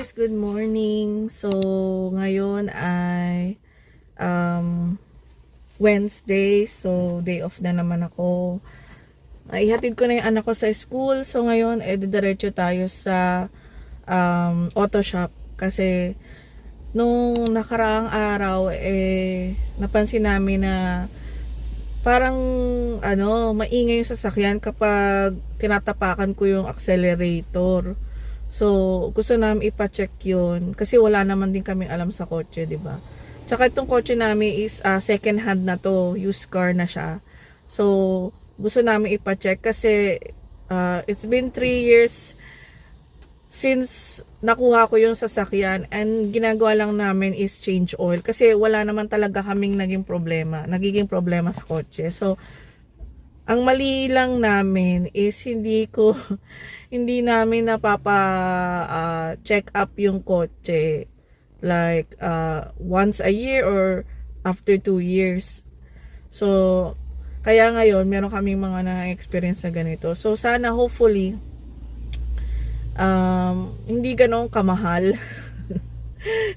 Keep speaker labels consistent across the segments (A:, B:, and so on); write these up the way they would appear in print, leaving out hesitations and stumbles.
A: guys, good morning. So, ngayon ay Wednesday. So, day off na naman ako. Ihatid ko na yung anak ko sa school. So, ngayon, diretso tayo sa auto shop. Kasi, nung nakaraang araw, napansin namin na parang, maingay yung sasakyan kapag tinatapakan ko yung accelerator. So, gusto namin ipa-check yun. Kasi wala naman din kaming alam sa kotse, di ba? Tsaka itong kotse namin is second hand na to. Used car na siya. So, gusto namin ipa-check kasi it's been 3 years since nakuha ko yung sasakyan and ginagawa lang namin is change oil. Kasi wala naman talaga kaming naging problema sa kotse. So, ang mali lang namin is hindi namin check up yung kotse like once a year or after 2 years. So kaya ngayon meron kaming mga na-experience na ganito. So sana hopefully hindi ganoong kamahal.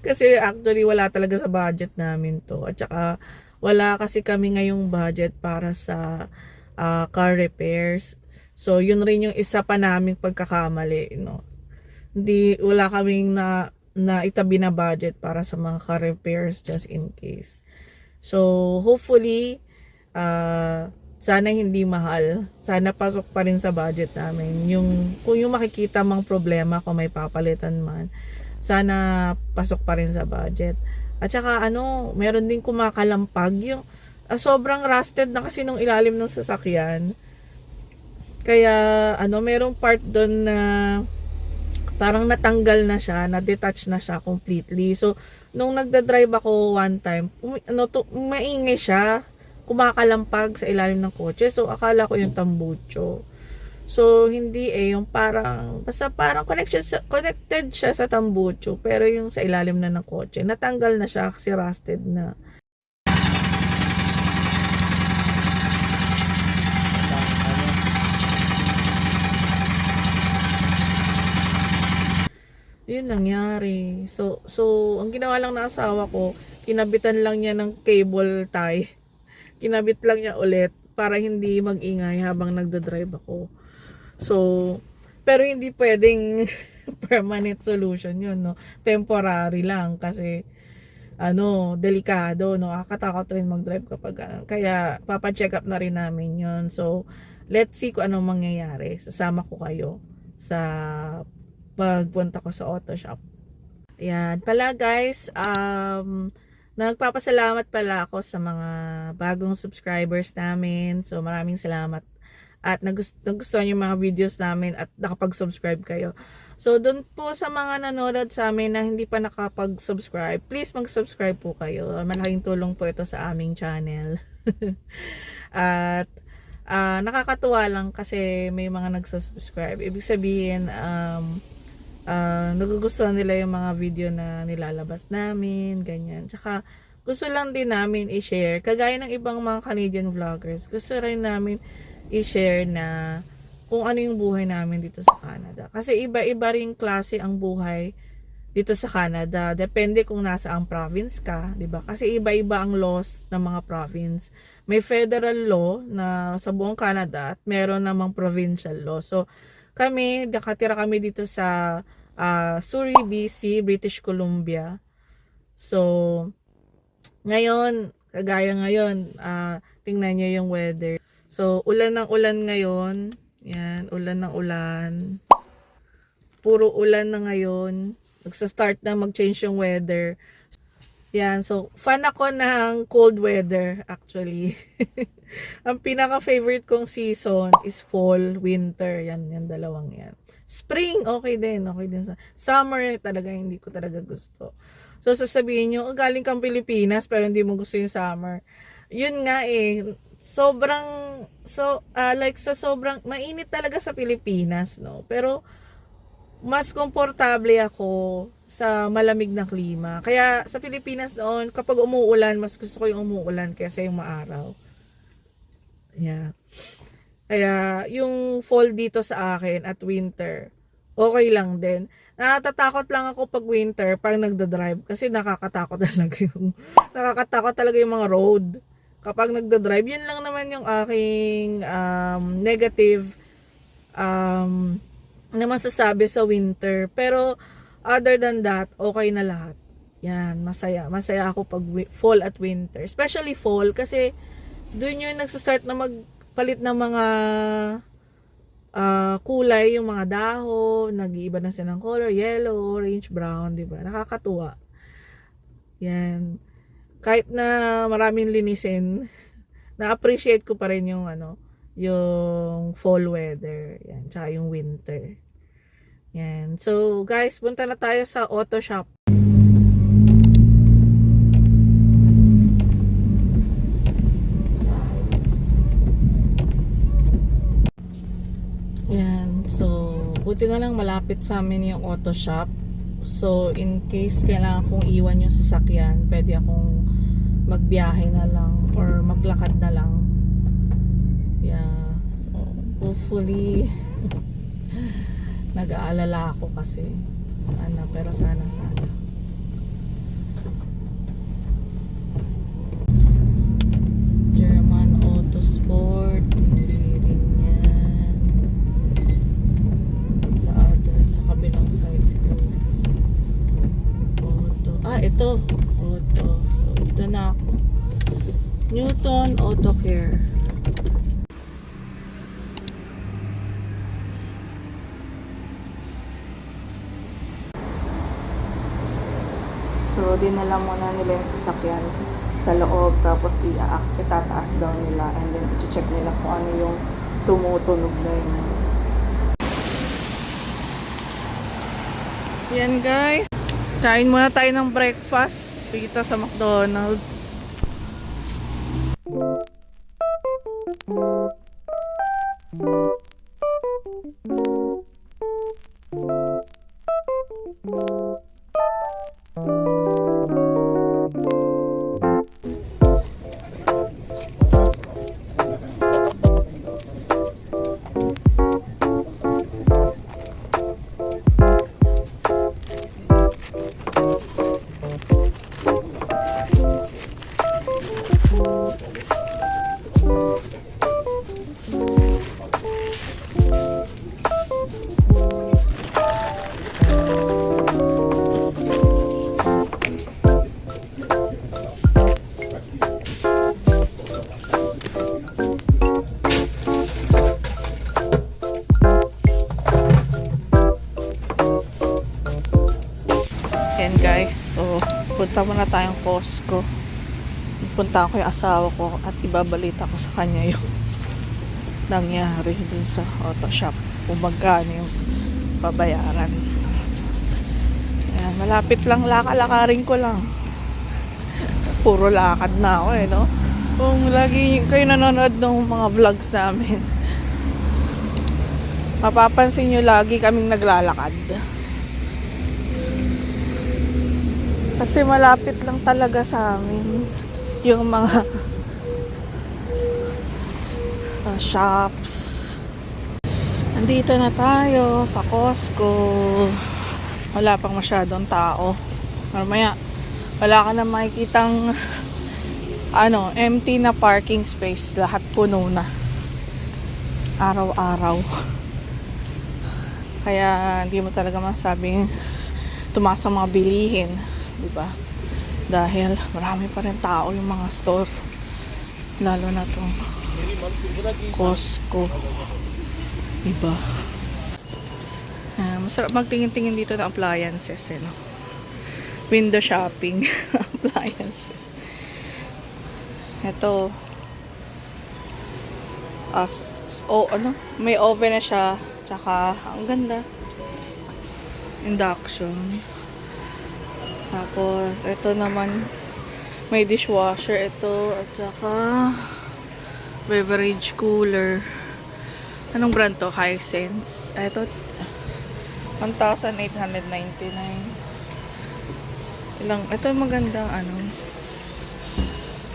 A: Kasi actually wala talaga sa budget namin to. At saka wala kasi kami ngayong budget para sa car repairs. So, yun rin yung isa pa naming pagkakamali, no. Wala kaming na itabi na budget para sa mga car repairs just in case. So, hopefully, sana hindi mahal. Sana pasok pa rin sa budget namin. Kung yung makikita mang problema, kung may papalitan man, sana pasok pa rin sa budget. At saka, meron din kumakalampag yung sobrang rusted na kasi nung ilalim ng sasakyan. Kaya merong part doon na parang natanggal na siya, na-detach na siya completely. So, nung nagda-drive ako one time, maingay siya, kumakalampag sa ilalim ng kotse. So, akala ko yung tambucho. So, hindi yung basta parang connected siya sa tambucho, pero yung sa ilalim na ng kotse, natanggal na siya kasi rusted na. Yun nangyari. So ang ginawa lang ng asawa ko, kinabitan lang niya ng cable tie. Kinabit lang niya ulit para hindi mag-ingay habang nagdo-drive ako. So, pero hindi pwedeng permanent solution yun, no? Temporary lang kasi delikado, no? Kakatakot rin mag-drive kapag kaya papa-check up na rin namin yun. So, let's see kung anong mangyayari. Sasama ko kayo sa pagpunta ko sa auto shop. Ayan pala guys, nagpapasalamat pala ako sa mga bagong subscribers namin. So maraming salamat at nagustuhan yung mga videos namin at nakapag-subscribe kayo. So doon po sa mga nanonood sa amin na hindi pa nakapag-subscribe, please mag-subscribe po kayo. Malaking tulong po ito sa aming channel. At nakakatuwa lang kasi may mga nagsasubscribe. Ibig sabihin nagugustuhan nila yung mga video na nilalabas namin, ganyan. Tsaka, gusto lang din namin i-share. Kagaya ng ibang mga Canadian vloggers, gusto rin namin i-share na kung ano yung buhay namin dito sa Canada. Kasi iba-iba rin klase ang buhay dito sa Canada. Depende kung nasa ang province ka, di ba? Kasi iba-iba ang laws ng mga province. May federal law na sa buong Canada at meron namang provincial law. So, nakatira kami dito sa Surrey, BC, British Columbia. So, kagaya ngayon, tingnan nyo yung weather. So, ulan ng ulan ngayon. Yan, ulan ng ulan. Puro ulan na ngayon. Nagsa-start na mag-change yung weather. Yan, so, fan ako ng cold weather, actually. Ang pinaka-favorite kong season is fall, winter. Yan dalawang yan. Spring, okay din. Summer, talaga hindi ko talaga gusto. So, sasabihin nyo, galing kang Pilipinas, pero hindi mo gusto yung summer. Yun nga sobrang mainit talaga sa Pilipinas, no? Pero, mas komportable ako sa malamig na klima. Kaya, sa Pilipinas noon, kapag umuulan, mas gusto ko yung umuulan kaysa yung maaraw. Yeah. Kaya yung fall dito sa akin at winter, okay lang din. Nakakatakot lang ako pag winter, pag nagda-drive. Kasi nakakatakot talaga yung mga road. Kapag nagda-drive, yun lang naman yung aking negative na masasabi sa winter. Pero other than that, okay na lahat. Yan, masaya. Masaya ako pag fall at winter. Especially fall kasi doon yung nagsastart na magpalit ng mga kulay, yung mga dahon, nag-iiba na sila ng color, yellow, orange, brown, di ba? Nakakatuwa. Yan. Kahit na maraming linisin, na-appreciate ko pa rin yung yung fall weather. Yan, tsaka yung winter. Yan. So, guys, punta na tayo sa auto shop. Yan. So, buti na lang malapit sa amin yung auto shop. So, in case kailangan kong iwan yung sasakyan, pwede akong magbiyahe na lang or maglakad na lang. Yeah. So, hopefully nag-aalala ako kasi pero sana German Autosport, hindi rin yan. Sa other, sa kabilang side siguro. Auto, ito auto. So dito na ako. Newton Auto Care. So, dinala muna nila yung sasakyan sa loob, tapos itataas daw nila, and then i-check nila kung ano yung tumutunog na yun. Yan guys, kain muna tayo ng breakfast dito sa McDonald's. Guys, so punta muna tayong Costco. Punta ko yung asawa ko at ibabalita ko sa kanya yung nangyari dun sa auto shop, kung magkano yung babayaran. Ayan, malapit lang, lakalakarin ko lang. Puro lakad na ako no? Kung lagi kayo nanonood ng mga vlogs namin, mapapansin nyo lagi kaming naglalakad. Kasi malapit lang talaga sa amin yung mga shops. Nandito na tayo sa Costco. Wala pang masyadong tao. Mamaya wala ka na makikitang empty na parking space. Lahat puno na. Araw-araw. Kaya hindi mo talaga masabing tumaas ang mga bilihin. Diba? Dahil marami pa rin tao yung mga store, lalo na tong Costco, diba? Masarap magtingin-tingin dito ng appliances, no? Window shopping. Appliances. Ito may oven na siya, tsaka ang ganda, induction. Tapos, ito naman, may dishwasher ito, at saka beverage cooler. Anong brand to? Hisense. Ito, 1,899. Ito magandang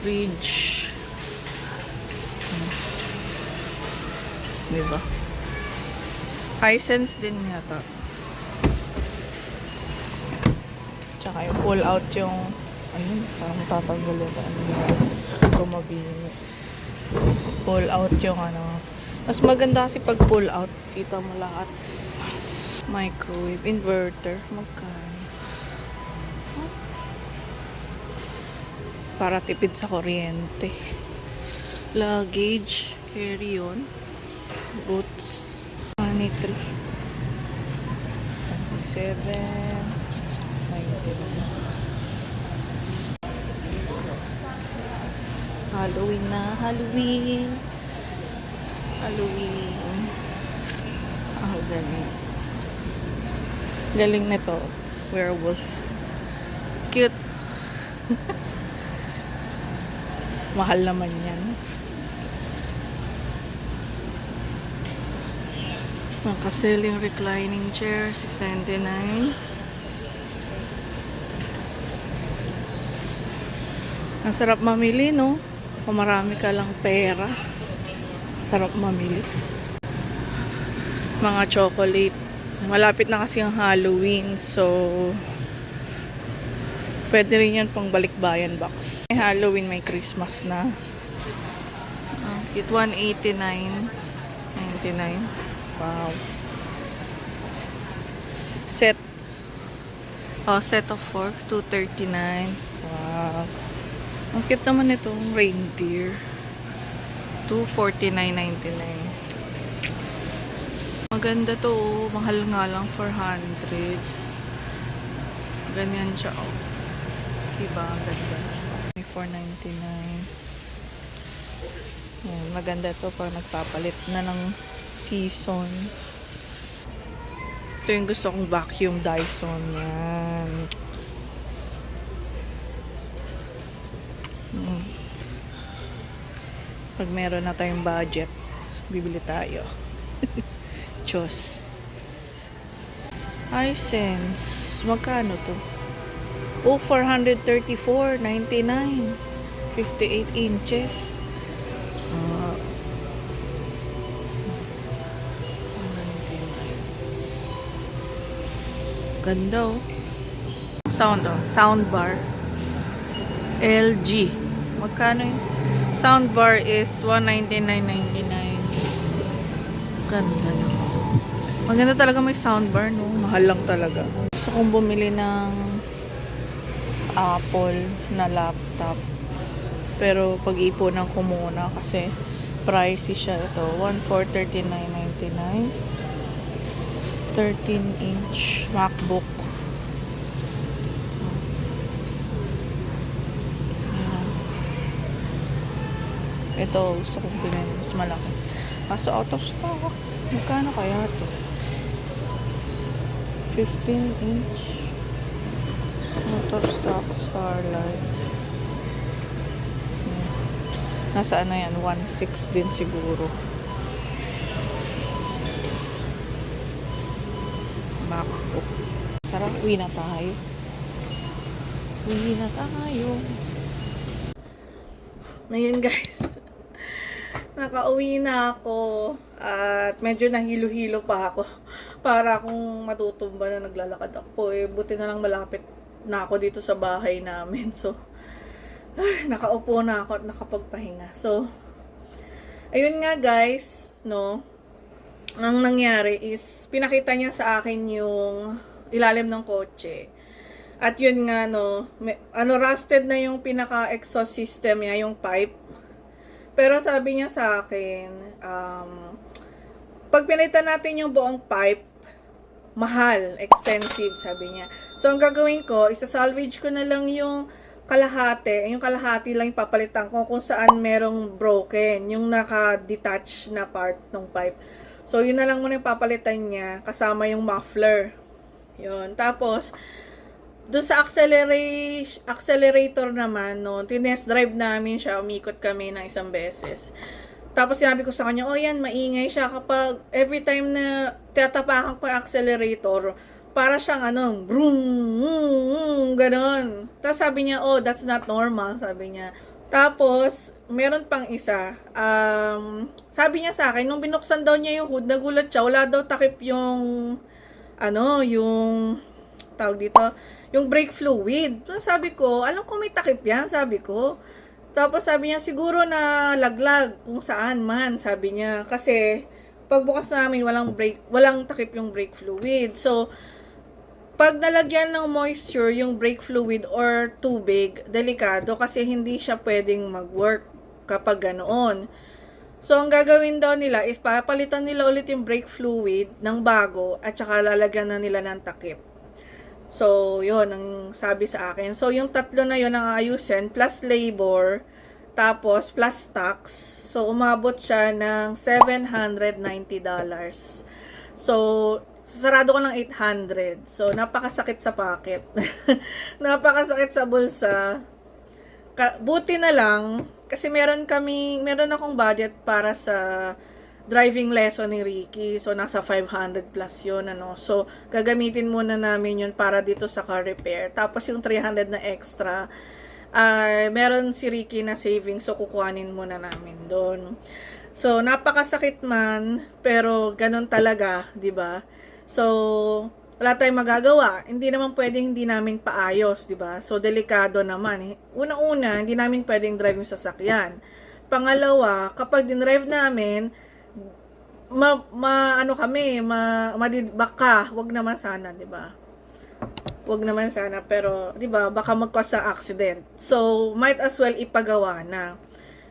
A: fridge. Diba? Hisense din yata. Tsaka yung pull out yung, ayun, parang matatanggal yata. Ano yun? Tumabini. Pull out yung ano. Mas maganda kasi pag pull out, kita mo lahat. Microwave, inverter, magkano? Para tipid sa kuryente. Luggage, carry-on, boots, 23, 7, 90. Halloween na, Halloween. Halloween. Ah, galing. Galing nito. Werewolf. Cute. Mahal naman yan. Nakaselling reclining chair, $6.99. Ang sarap mamili, no? Kung marami ka lang pera. Sarap mamili. Mga chocolate. Malapit na kasi ang Halloween, so pwede rin yan pang balikbayan box. May Halloween, may Christmas na. It $189.99. Wow. Set. Oh, set of 4, $239. Wow. Ang cute naman itong reindeer. $249.99. Maganda to, oh. Mahal nga lang, 400. Ganyan siya, oh. Diba? Ang ganda. May $499. Yan, maganda to pag nagpapalit na ng season. Ito yung gusto kong vacuum Dyson. Yan. Pag meron na tayong budget, bibili tayo. Diyos. Hisense. Magkano to? Oh, $434.99. 58 inches. Ganda, oh. Sound, oh. Soundbar. LG. Magkano yun? Soundbar is $199.99. Ganda, no? Maganda talaga may soundbar, no? Mahal lang talaga. Gusto kong bumili ng Apple na laptop. Pero pag-ipunan ko muna kasi pricey siya. Ito, $1,439.99. 13-inch MacBook. Ayan. Ito, gusto kong bilhin. Mas malaki. Kaso out of stock. Magkano kaya ito? 15-inch. Out of stock. Starlight. Ayan. Nasaan na yan? 1.6 din siguro. MacBook. Tara, uwi na tayo. Uwi na tayo. Ngayon guys, nakauwi na ako at medyo nahilo-hilo pa ako para akong matutumba na naglalakad ako. Buti na lang malapit na ako dito sa bahay namin. So, nakaupo na ako at nakapagpahinga. So, ayun nga guys, no? Ang nangyari is, pinakita niya sa akin yung ilalim ng kotse. At yun nga, no, rusted na yung pinaka-exhaust system niya, yung pipe. Pero sabi niya sa akin, pag pinalitan natin yung buong pipe, mahal, expensive, sabi niya. So, ang gagawin ko, isa-salvage ko na lang yung kalahati lang yung papalitan ko kung saan merong broken, yung naka-detach na part ng pipe. So, yun na lang muna yung papalitan niya, kasama yung muffler. Yun. Tapos, doon sa accelerator naman, no, tinest drive namin siya, umikot kami ng isang beses. Tapos, sinabi ko sa kanya, oh yan, maingay siya kapag every time na tatapakan ko yung accelerator, para siyang vroom, ganon. Tapos sabi niya, oh, that's not normal, sabi niya. Tapos, meron pang isa. Sabi niya sa akin, nung binuksan daw niya yung hood, nagulat siya. Wala daw takip yung, yung, tawag dito, yung brake fluid. So, sabi ko, alam ko may takip yan, sabi ko. Tapos sabi niya, siguro na laglag kung saan man, sabi niya. Kasi, pagbukas namin, walang takip yung brake fluid. So, pag nalagyan ng moisture yung brake fluid or tubig, delikado kasi hindi siya pwedeng mag-work kapag ganoon. So, ang gagawin daw nila is papalitan nila ulit yung brake fluid ng bago at saka lalagyan na nila ng takip. So, yun ang sabi sa akin. So, yung tatlo na yun ang ayusin plus labor, tapos plus tax. So, umabot siya ng $790. So, sarado ko ng 800. So, napakasakit sa pocket. Napakasakit sa bulsa. Buti na lang, kasi meron akong budget para sa driving lesson ni Ricky. So, nasa 500 plus yun, ano. So, gagamitin muna namin yun para dito sa car repair. Tapos, yung 300 na extra, meron si Ricky na savings. So, kukuhanin muna namin doon. So, napakasakit man, pero ganun talaga, di ba? So, wala tayong magagawa. Hindi naman pwedeng hindi namin paayos, di ba? So, delikado naman. Una-una, hindi namin pwedeng drive yung sasakyan. Pangalawa, kapag dinrive namin, baka, wag naman sana, di ba? Wag naman sana, pero, di ba, baka mag-cause ng accident. So, might as well ipagawa na.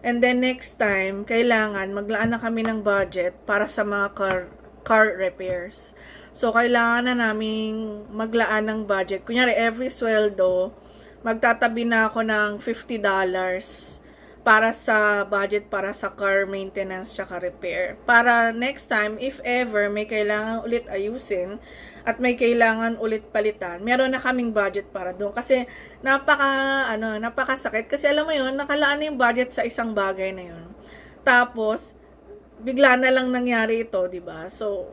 A: And then, next time, kailangan maglaan na kami ng budget para sa mga car repairs. So, kailangan na naming maglaan ng budget. Kunyari, every sweldo, magtatabi na ako ng $50 para sa budget para sa car maintenance tsaka repair. Para next time, if ever may kailangan ulit ayusin at may kailangan ulit palitan, meron na kaming budget para doon. Kasi napakasakit. Kasi alam mo yun, nakalaan na yung budget sa isang bagay na yun. Tapos, bigla na lang nangyari ito, di ba? So,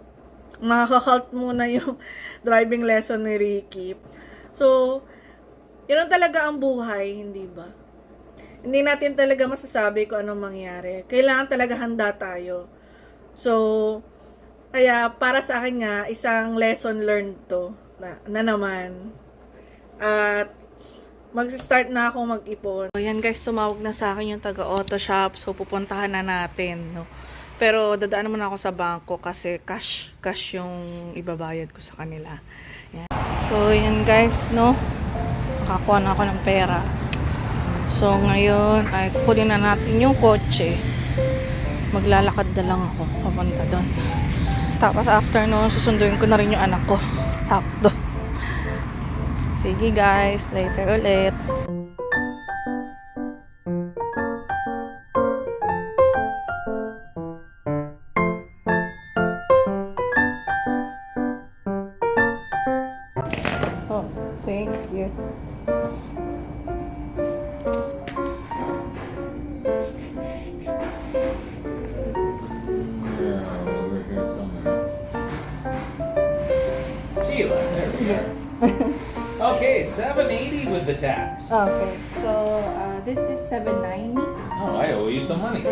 A: makaka-halt muna yung driving lesson ni Ricky. So, yun talaga ang buhay, hindi ba? Hindi natin talaga masasabi kung anong mangyari. Kailangan talaga handa tayo. So, kaya para sa akin nga, isang lesson learned to na naman. At mag-start na ako mag-ipon. So, yan guys, tumawag na sa akin yung taga-auto shop. So, pupuntahan na natin, no? Pero dadaan naman ako sa bangko kasi cash yung ibabayad ko sa kanila. Yan. So, yan guys, no? Nakakuha na ako ng pera. So, ngayon, ay kukunin na natin yung kotse. Maglalakad na lang ako papunta doon. Tapos, after no, susunduin ko na rin yung anak ko. Sakto. Sige guys, later ulit. Oh, thank you.
B: Over here somewhere. Sheila, there we go. Okay, $780 with the tax.
A: Okay, so this is $790.
B: Oh, I owe you some money.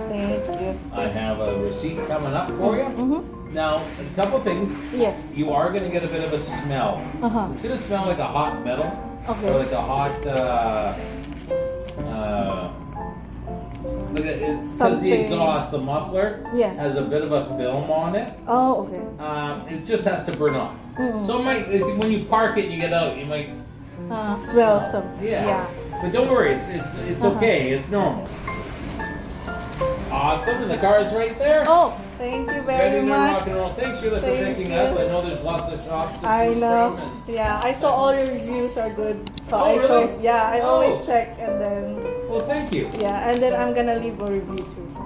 A: Thank you.
B: I have a receipt coming up for you.
A: Mm-hmm.
B: Now, a couple things.
A: Yes.
B: You are going to get a bit of a smell.
A: Uh-huh.
B: It's going to smell like a hot metal.
A: Okay.
B: Or like a hot, look at it, because the
A: Something.
B: exhaust, the muffler,
A: Yes.
B: has a bit of a film on it.
A: Oh, okay.
B: It just has to burn off.
A: Mm-mm.
B: So it might, when you park it, you get out, you might.
A: Smell something.
B: Yeah. But don't worry, it's
A: Uh-huh.
B: okay. It's normal. Awesome, and the car is right there.
A: Oh, thank you very
B: Ready to rock
A: much.
B: and roll. Thanks, Sheila, for
A: Thank
B: taking
A: you.
B: us. I know there's lots of shops to
A: I
B: choose
A: know.
B: from. And,
A: Yeah, I saw all your reviews are good. So
B: Oh,
A: I
B: really?
A: chose. Yeah, I always
B: Oh.
A: check and then
B: well, thank you.
A: yeah, and then I'm gonna leave a review too. So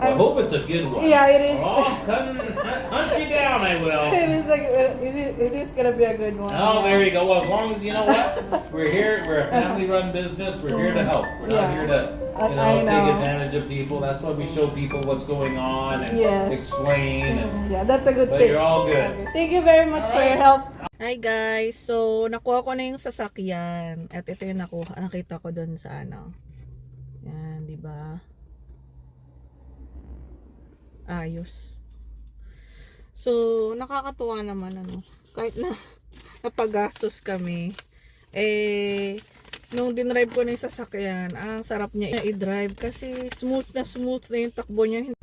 B: I hope it's a good one.
A: Yeah, it is.
B: Oh, hunt you down, I will.
A: it is gonna be a good one.
B: Oh, there you go. Well, as long as you know what, we're here. We're a family-run business. We're here to help. We're not
A: Yeah.
B: here to,
A: I
B: take
A: know.
B: advantage of people. That's why we show people what's going on and
A: Yes.
B: explain. And,
A: Yeah, that's a good
B: but
A: thing.
B: you're all good.
A: Okay. Thank you very much for your
B: Alright.
A: help. Hi guys, so nakuha ko na yung sasakyan at ito yung nakita ko doon sa ano. Yan, di ba? ayos. So, nakakatuwa naman ano. Kahit na napagastos kami, nung dinrive ko na yung sasakyan, ang sarap niya i-drive kasi smooth na yung takbo niya.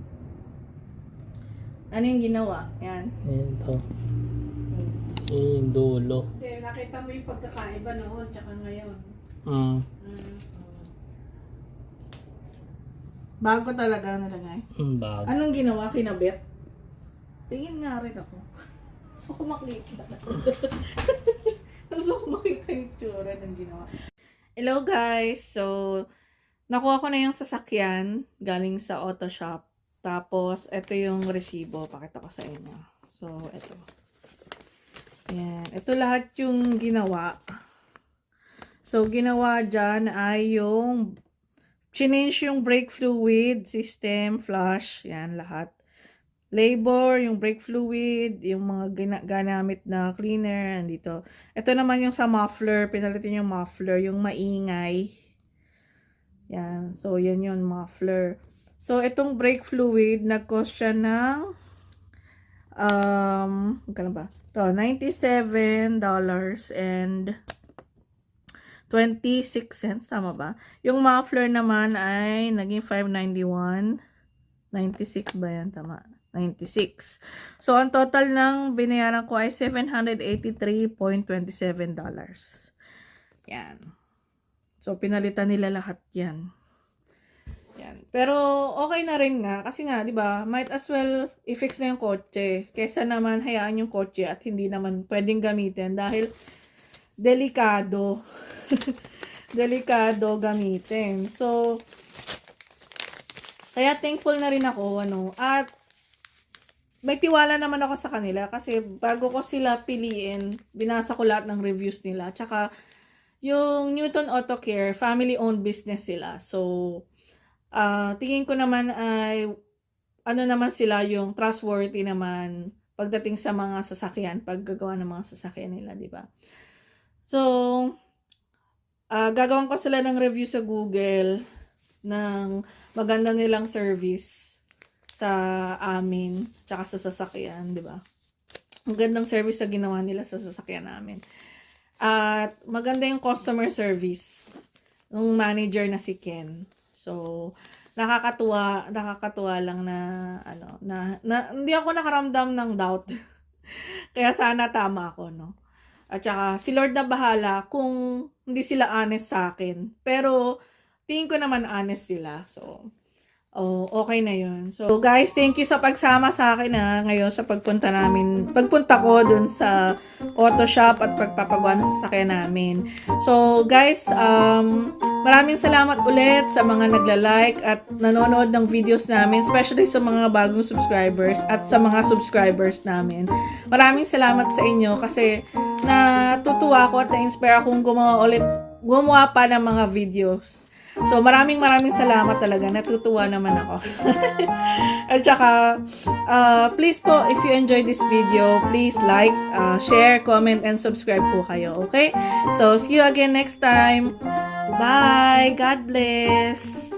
A: Ano yung ginawa? Yan.
C: Ayan to. Yung dulo.
A: Hindi, nakita mo yung pagkakaiba noon tsaka ngayon. Bago talaga nalagay.
C: Bago.
A: Anong ginawa? Kinabit? Tingin nga rin ako. Gusto ko makita. Gusto ko makita yung tsura ng ginawa. Hello guys! So, nakuha ko na yung sasakyan galing sa auto shop. Tapos, ito yung resibo. Pakita ko sa inyo. So, ito. Ayan. Ito lahat yung ginawa. So, ginawa dyan ay yung change yung brake fluid, system, flush, yan lahat. Labor, yung brake fluid, yung mga ganamit na cleaner, andito. Ito naman yung sa muffler, pinalitin yung muffler, yung maingay. Yan, so yan yung muffler. So, itong brake fluid, nag-cost siya ng, magkano ba? Ito, $97 and 26 cents, tama ba? Yung muffler naman ay naging $5.91. 96 ba yan? Tama. 96. So, ang total ng binayaran ko ay $783.27. Yan. So, pinalitan nila lahat yan. Yan. Pero, okay na rin nga. Kasi nga, di ba, might as well i-fix na yung kotse. Kesa naman hayaan yung kotse at hindi naman pwedeng gamitin dahil delikado. Delikado gamitin. So, kaya thankful na rin ako, at may tiwala naman ako sa kanila kasi bago ko sila piliin, binasa ko lahat ng reviews nila. Tsaka, yung Newton Auto Care, family-owned business sila. So, tingin ko naman ay, naman sila yung trustworthy naman pagdating sa mga sasakyan, paggagawa ng mga sasakyan nila, di ba? So, gagawin ko sila ng review sa Google ng maganda nilang service sa amin, tsaka sa sasakyan, di ba? Ang gandang service na ginawa nila sa sasakyan namin. At maganda yung customer service ng manager na si Ken. So, nakakatuwa lang na hindi ako nakaramdam ng doubt. Kaya sana tama ako, no? At saka, si Lord na bahala kung hindi sila honest sa akin. Pero, tingin ko naman honest sila. So, okay na yun. So, guys, thank you sa pagsama sa akin ngayon sa pagpunta ko dun sa auto shop at pagpapagawa ng sasakyan namin. So, guys, maraming salamat ulit sa mga nagla-like at nanonood ng videos namin, especially sa mga bagong subscribers at sa mga subscribers namin. Maraming salamat sa inyo kasi natutuwa ako at na-inspire akong gumawa pa ng mga videos. So, maraming salamat talaga. Natutuwa naman ako. At saka, please po, if you enjoyed this video, please like, share, comment, and subscribe po kayo. Okay? So, see you again next time. Bye! God bless!